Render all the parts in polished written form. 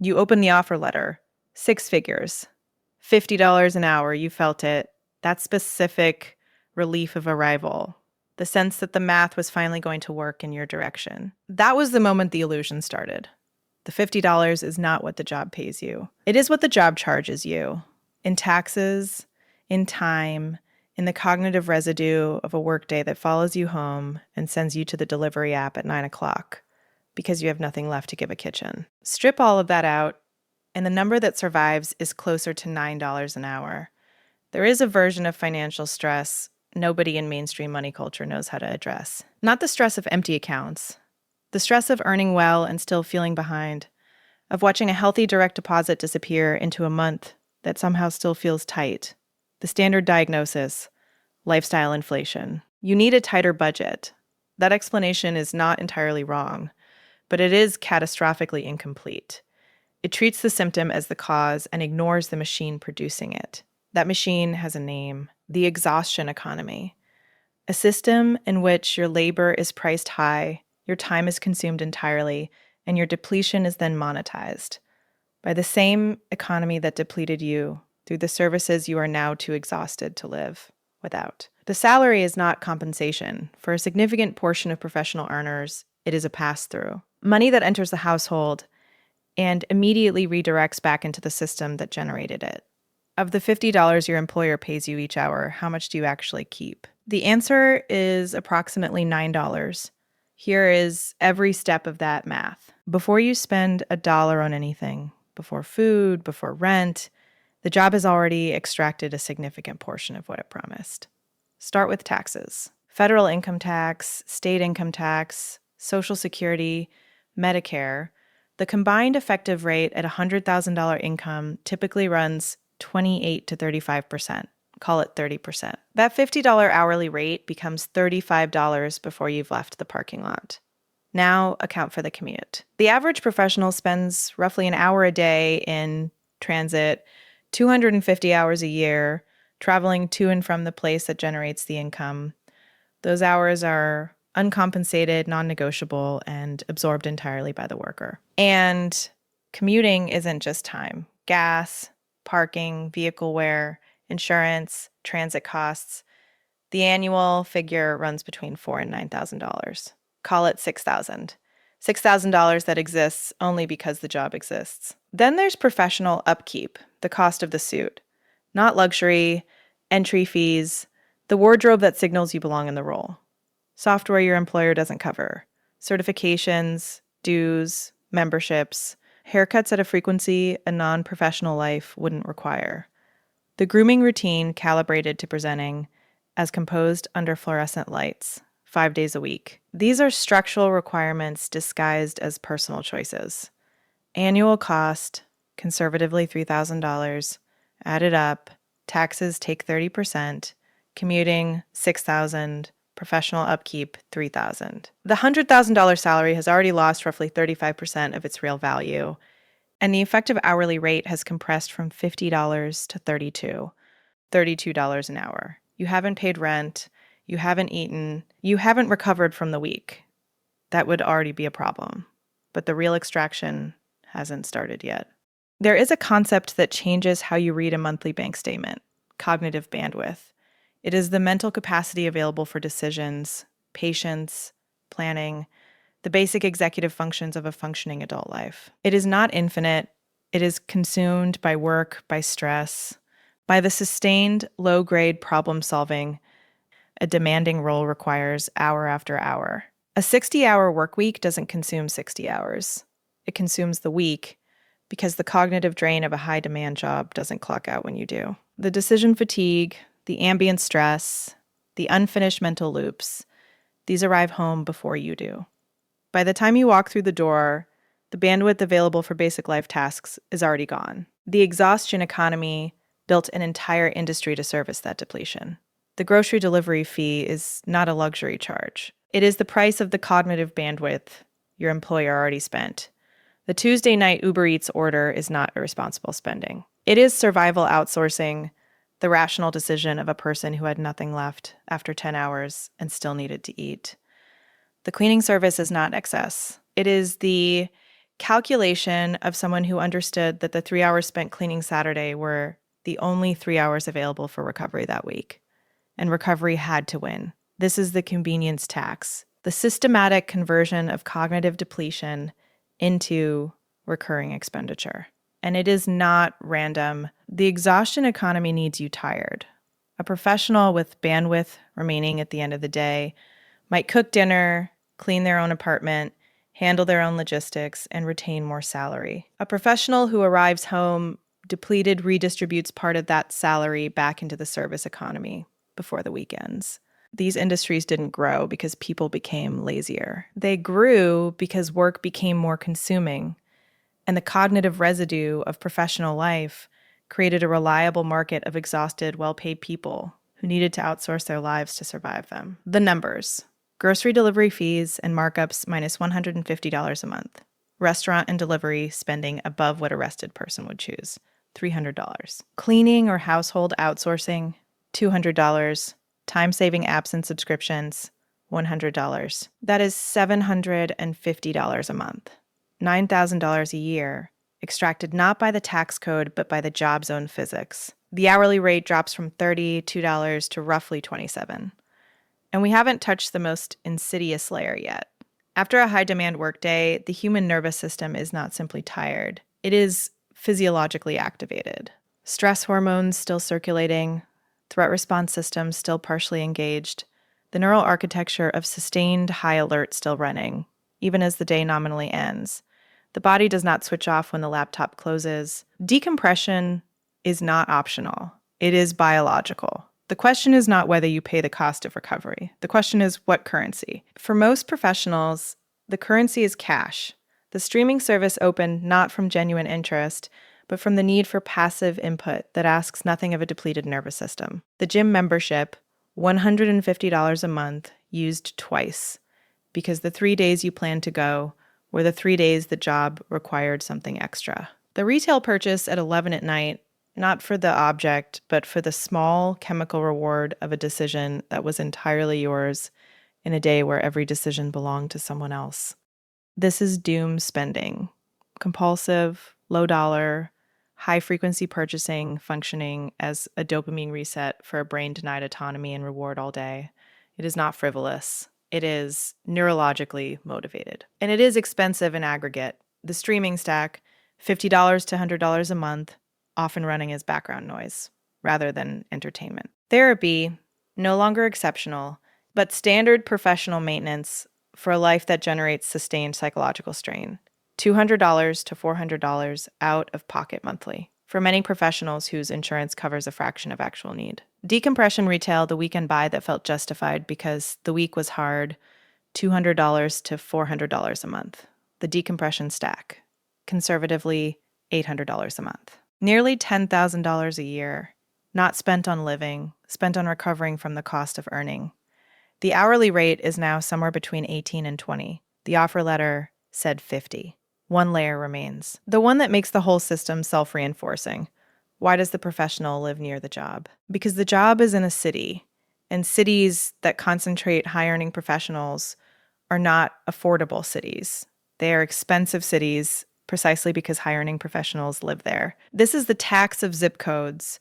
You open the offer letter. 6 figures. $50 an hour, you felt it. That specific relief of arrival. The sense that the math was finally going to work in your direction. That was the moment the illusion started. The $50 is not what the job pays you. It is what the job charges you. In taxes, in time, in the cognitive residue of a workday that follows you home and sends you to the delivery app at 9 o'clock because you have nothing left to give a kitchen. Strip all of that out, and the number that survives is closer to $9 an hour. There is a version of financial stress nobody in mainstream money culture knows how to address. Not the stress of empty accounts, the stress of earning well and still feeling behind, of watching a healthy direct deposit disappear into a month that somehow still feels tight. The standard diagnosis: lifestyle inflation. You need a tighter budget. That explanation is not entirely wrong, but it is catastrophically incomplete. It treats the symptom as the cause and ignores the machine producing it. That machine has a name: the exhaustion economy. A system in which your labor is priced high, your time is consumed entirely, and your depletion is then monetized by the same economy that depleted you through the services you are now too exhausted to live without. The salary is not compensation. For a significant portion of professional earners, it is a pass-through. Money that enters the household and immediately redirects back into the system that generated it. Of the $50 your employer pays you each hour, how much do you actually keep? The answer is approximately $9. Here is every step of that math. Before you spend $1 on anything, before food, before rent, the job has already extracted a significant portion of what it promised. Start with taxes. Federal income tax, state income tax, Social Security, Medicare. The combined effective rate at $100,000 income typically runs 28 to 35%. Call it 30%. That $50 hourly rate becomes $35 before you've left the parking lot. Now account for the commute. The average professional spends roughly an hour a day in transit, 250 hours a year, traveling to and from the place that generates the income. Those hours are uncompensated, non-negotiable, and absorbed entirely by the worker. And commuting isn't just time. Gas, parking, vehicle wear, insurance, transit costs. The annual figure runs between $4,000 and $9,000. Call it $6,000. $6,000 that exists only because the job exists. Then there's professional upkeep, the cost of the suit. Not luxury, entry fees, the wardrobe that signals you belong in the role. Software your employer doesn't cover. Certifications, dues, memberships, haircuts at a frequency a non-professional life wouldn't require. The grooming routine calibrated to presenting as composed under fluorescent lights, 5 days a week. These are structural requirements disguised as personal choices. Annual cost, conservatively $3,000, added up, taxes take 30%, commuting $6,000, professional upkeep $3,000. The $100,000 salary has already lost roughly 35% of its real value, and the effective hourly rate has compressed from $50 to $32 an hour. You haven't paid rent, you haven't eaten, you haven't recovered from the week. That would already be a problem, but the real extraction hasn't started yet. There is a concept that changes how you read a monthly bank statement: cognitive bandwidth. It is the mental capacity available for decisions, patience, planning, the basic executive functions of a functioning adult life. It is not infinite. It is consumed by work, by stress, by the sustained low-grade problem solving a demanding role requires hour after hour. A 60-hour work week doesn't consume 60 hours. It consumes the week because the cognitive drain of a high-demand job doesn't clock out when you do. The decision fatigue, the ambient stress, the unfinished mental loops, these arrive home before you do. By the time you walk through the door, the bandwidth available for basic life tasks is already gone. The exhaustion economy built an entire industry to service that depletion. The grocery delivery fee is not a luxury charge. It is the price of the cognitive bandwidth your employer already spent. The Tuesday night Uber Eats order is not irresponsible spending. It is survival outsourcing, the rational decision of a person who had nothing left after 10 hours and still needed to eat. The cleaning service is not excess. It is the calculation of someone who understood that the 3 hours spent cleaning Saturday were the only 3 hours available for recovery that week, and recovery had to win. This is the convenience tax, the systematic conversion of cognitive depletion into recurring expenditure. And it is not random. The exhaustion economy needs you tired. A professional with bandwidth remaining at the end of the day might cook dinner, clean their own apartment, handle their own logistics, and retain more salary. A professional who arrives home depleted redistributes part of that salary back into the service economy before the weekends. These industries didn't grow because people became lazier. They grew because work became more consuming, and the cognitive residue of professional life created a reliable market of exhausted, well-paid people who needed to outsource their lives to survive them. The numbers: grocery delivery fees and markups minus $150 a month. Restaurant and delivery spending above what a rested person would choose, $300. Cleaning or household outsourcing, $200. Time-saving apps and subscriptions, $100. That is $750 a month. $9,000 a year, extracted not by the tax code, but by the job's own physics. The hourly rate drops from $32 to roughly $27. And we haven't touched the most insidious layer yet. After a high-demand workday, the human nervous system is not simply tired. It is physiologically activated. Stress hormones still circulating, threat response systems still partially engaged, the neural architecture of sustained high alert still running, even as the day nominally ends. The body does not switch off when the laptop closes. Decompression is not optional. It is biological. The question is not whether you pay the cost of recovery. The question is what currency. For most professionals, the currency is cash. The streaming service opened not from genuine interest, but from the need for passive input that asks nothing of a depleted nervous system. The gym membership, $150 a month, used twice, because the 3 days you planned to go were the 3 days the job required something extra. The retail purchase at 11 at night, not for the object, but for the small chemical reward of a decision that was entirely yours in a day where every decision belonged to someone else. This is doom spending, compulsive, low dollar, high-frequency purchasing functioning as a dopamine reset for a brain denied autonomy and reward all day. It is not frivolous. It is neurologically motivated. And it is expensive in aggregate. The streaming stack, $50 to $100 a month, often running as background noise rather than entertainment. Therapy, no longer exceptional, but standard professional maintenance for a life that generates sustained psychological strain. $200 to $400 out of pocket monthly for many professionals whose insurance covers a fraction of actual need. Decompression retail, the weekend buy that felt justified because the week was hard, $200 to $400 a month. The decompression stack, conservatively $800 a month. Nearly $10,000 a year, not spent on living, spent on recovering from the cost of earning. The hourly rate is now somewhere between 18 and 20. The offer letter said 50. One layer remains, the one that makes the whole system self-reinforcing. Why does the professional live near the job? Because the job is in a city, and cities that concentrate high-earning professionals are not affordable cities. They are expensive cities precisely because high-earning professionals live there. This is the tax of zip codes,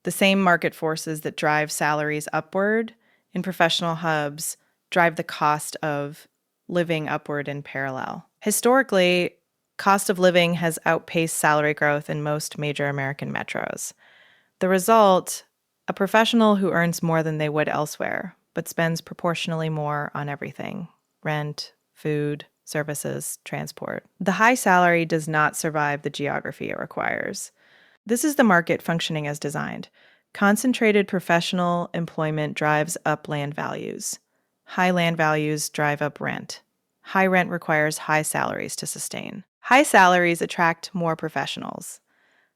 the same market forces that drive salaries upward in professional hubs drive the cost of living upward in parallel. Historically, cost of living has outpaced salary growth in most major American metros. The result, a professional who earns more than they would elsewhere, but spends proportionally more on everything: rent, food, services, transport. The high salary does not survive the geography it requires. This is the market functioning as designed. Concentrated professional employment drives up land values. High land values drive up rent. High rent requires high salaries to sustain. High salaries attract more professionals.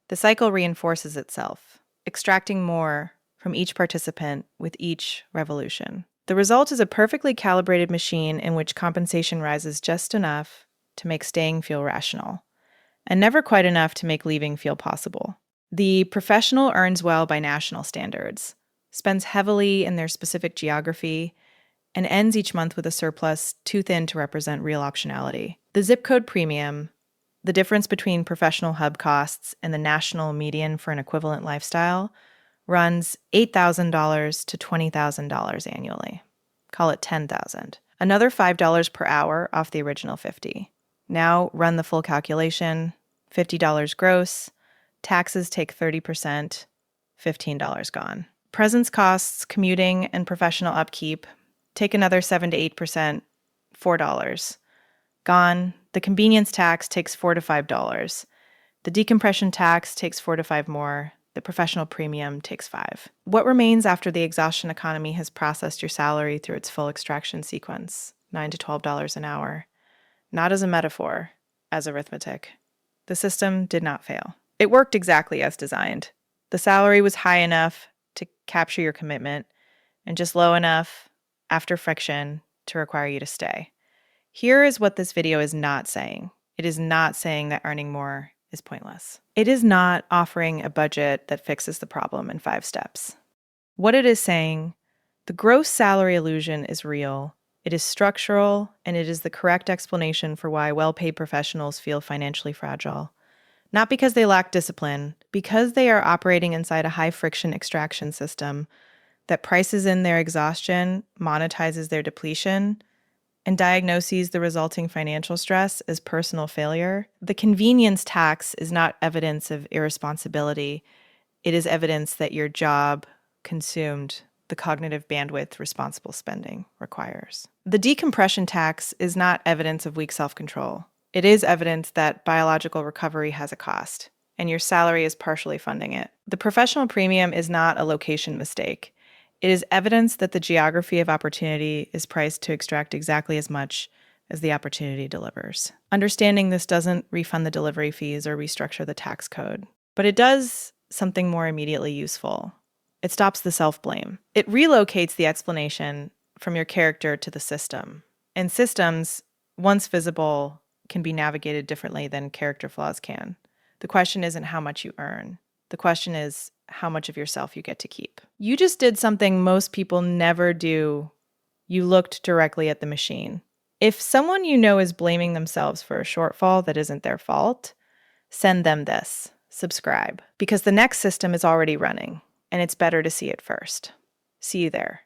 The cycle reinforces itself, extracting more from each participant with each revolution. The result is a perfectly calibrated machine in which compensation rises just enough to make staying feel rational, and never quite enough to make leaving feel possible. The professional earns well by national standards, spends heavily in their specific geography, and ends each month with a surplus too thin to represent real optionality. The zip code premium, The difference between professional hub costs and the national median for an equivalent lifestyle runs $8,000 to $20,000 annually. Call it $10,000. Another $5 per hour off the original $50. Now run the full calculation, $50 gross, taxes take 30%, $15 gone. Presence costs, commuting, and professional upkeep take another 7 to 8%, $4. Gone. The convenience tax takes $4 to $5. The decompression tax takes $4 to $5 more. The professional premium takes $5. What remains after the exhaustion economy has processed your salary through its full extraction sequence, $9 to $12 an hour? Not as a metaphor, as arithmetic. The system did not fail. It worked exactly as designed. The salary was high enough to capture your commitment and just low enough after friction to require you to stay. Here is what this video is not saying. It is not saying that earning more is pointless. It is not offering a budget that fixes the problem in 5 steps. What it is saying, the gross salary illusion is real, it is structural, and it is the correct explanation for why well-paid professionals feel financially fragile. Not because they lack discipline, because they are operating inside a high-friction extraction system that prices in their exhaustion, monetizes their depletion, and diagnoses the resulting financial stress as personal failure. The convenience tax is not evidence of irresponsibility. It is evidence that your job consumed the cognitive bandwidth responsible spending requires. The decompression tax is not evidence of weak self-control. It is evidence that biological recovery has a cost, and your salary is partially funding it. The professional premium is not a location mistake. It is evidence that the geography of opportunity is priced to extract exactly as much as the opportunity delivers. Understanding this doesn't refund the delivery fees or restructure the tax code, but it does something more immediately useful. It stops the self-blame. It relocates the explanation from your character to the system. And systems, once visible, can be navigated differently than character flaws can. The question isn't how much you earn. The question is how much of yourself you get to keep. You just did something most people never do. You looked directly at the machine. If someone you know is blaming themselves for a shortfall that isn't their fault, send them this. Subscribe. Because the next system is already running, and it's better to see it first. See you there.